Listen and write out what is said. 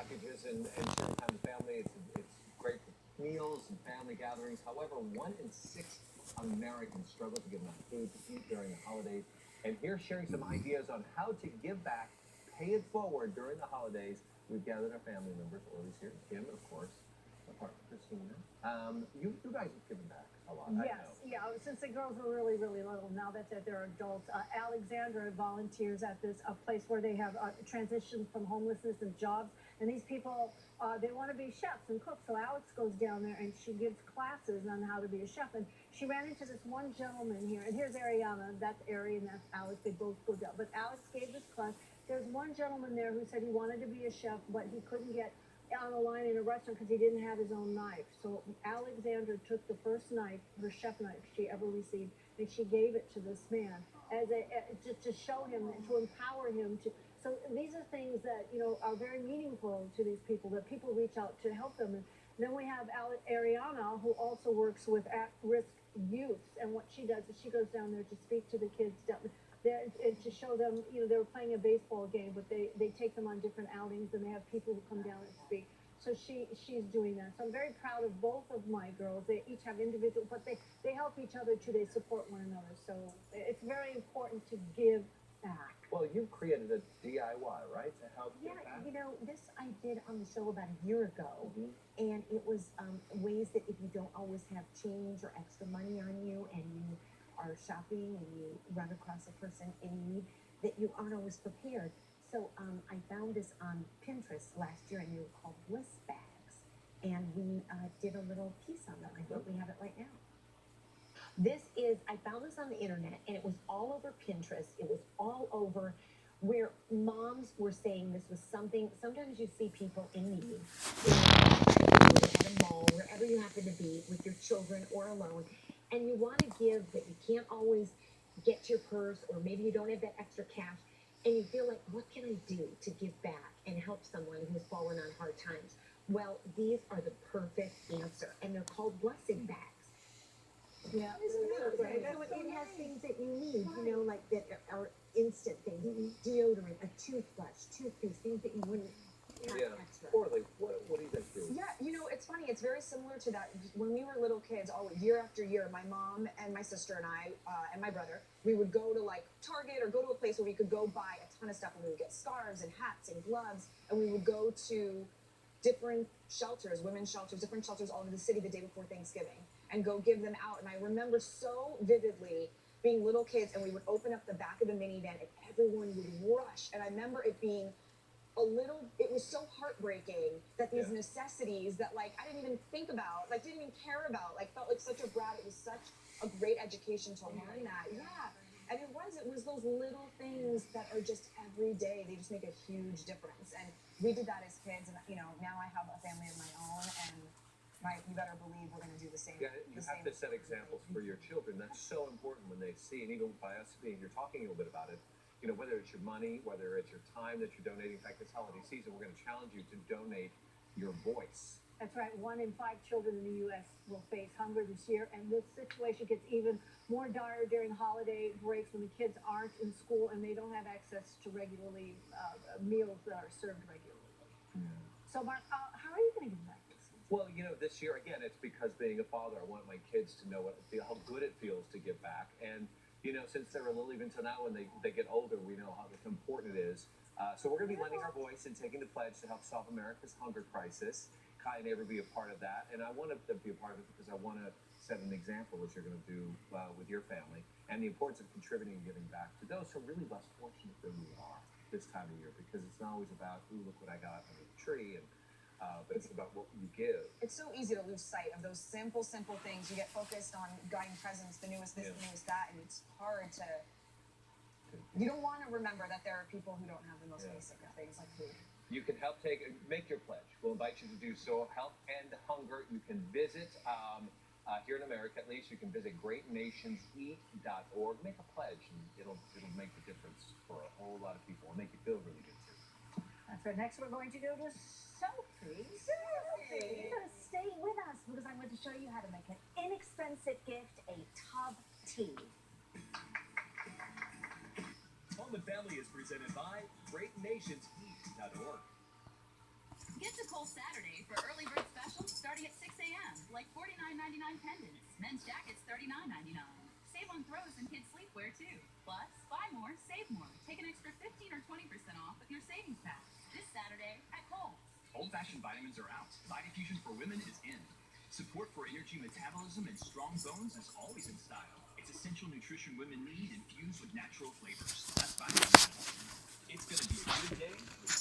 packages and sharing time with family. It's great for meals and family gatherings. However, 1 in 6 Americans struggle to get enough food to eat during the holidays. And here sharing some ideas on how to give back, pay it forward during the holidays. We've gathered our family members. Lily's here, Kim, and of course, my partner Cristina. You guys have given back a lot. Yes, yeah. Since the girls were really, really little, now that they're adults, Alexandra volunteers at this place where they have transitioned from homelessness and jobs. And these people, they want to be chefs and cooks. So Alex goes down there and she gives classes on how to be a chef. And she ran into this one gentleman here. And here's Ariana. That's Ari and that's Alex. They both go down. But Alex gave this class. There's one gentleman there who said he wanted to be a chef, but he couldn't get on the line in a restaurant because he didn't have his own knife. So Alexandra took the first knife, her chef knife she ever received, and she gave it to this man as just to show him, to empower him to. So these are things that are very meaningful to these people, that people reach out to help them. And then we have Ariana, who also works with at-risk youths, and what she does is she goes down there to speak to the kids down there and to show them, they were playing a baseball game, but they take them on different outings, and they have people who come down and speak. So she's doing that. So I'm very proud of both of my girls. They each have individual, but they help each other too. They support one another. So it's very important to give back. Well, you created a DIY, right, to help Yeah, give back? this I did on the show about a year ago, and it was ways that if you don't always have change or extra money on you, and you are shopping and you run across a person in need, that you aren't always prepared. So I found this on Pinterest last year, and they were called bliss bags, and we did a little piece on them. I think we have it right now. I found this on the internet, and it was all over Pinterest. It was all over where moms were saying this was something. Sometimes you see people in need, at a mall, wherever you happen to be, with your children or alone, and you want to give, but you can't always get to your purse, or maybe you don't have that extra cash, and you feel like, what can I do to give back and help someone who's fallen on hard times? Well, these are the perfect answer, and they're called blessing bags. Yeah. So it has things that you need, like that are instant things. Deodorant, a toothbrush, toothpaste, things that you wouldn't have extra. Or like, what do you guys do? Yeah, it's funny. It's very similar to that. When we were little kids, year after year, my mom and my sister and I and my brother, we would go to like Target or go to a place where we could go buy a ton of stuff, and we would get scarves and hats and gloves, and we would go to different shelters, women's shelters, different shelters all over the city the day before Thanksgiving, and go give them out. And I remember so vividly being little kids, and we would open up the back of the minivan, and everyone would rush. And I remember it being it was so heartbreaking that these necessities that I didn't even think about, didn't even care about, felt like such a brat. It was such a great education to learn that. Yeah. And it was those little things that are just every day. They just make a huge difference. And we did that as kids, and now I have a family of my own, and you better believe we're going to do the same. Yeah, you have to set examples for your children. That's so important when they see, and even by us being here talking a little bit about it, whether it's your money, whether it's your time that you're donating. In fact, this holiday season, we're going to challenge you to donate your voice. That's right. 1 in 5 children in the U.S. will face hunger this year, and this situation gets even more dire during holiday breaks when the kids aren't in school and they don't have access to regularly meals that are served regularly. So, Mark, how are you going to give back this season? Well, this year, again, it's because being a father, I want my kids to know how good it feels to give back. And since they're a little, even to now when they get older, we know how important it is. So we're going to be lending our voice and taking the pledge to help solve America's hunger crisis. Kai and Avery be a part of that. And I want to be a part of it because I want to set an example, as you're going to do with your family, and the importance of contributing and giving back to those who are really less fortunate than we are this time of year, because it's not always about, ooh, look what I got under the tree, but it's about what you give. It's so easy to lose sight of those simple things. You get focused on buying presents, the newest this, the newest that, and it's hard to. You don't want to remember that there are people who don't have the most basic things like food. You can help make your pledge. We'll invite you to do so. Help End Hunger. You can visit, here in America at least, you can visit greatnationseat.org. Make a pledge, and it'll make the difference for a whole lot of people and make you feel really good too. That's right. Next, we're going to go to Sophie. You're going to stay with us because I'm going to show you how to make an inexpensive gift, a tub tea. Home and Family is presented by greatnationseat.org. Saturday for early bird specials starting at 6 a.m. Like $49.99 pendants, men's jackets $39.99. Save on throws and kids sleepwear too. Plus, buy more, save more. Take an extra 15 or 20% off with your savings pack this Saturday at Kohl's. Old-fashioned vitamins are out. Vitafusion for women is in. Support for energy metabolism and strong bones is always in style. It's essential nutrition women need infused with natural flavors. That's Vitafusion. It's gonna be a good day with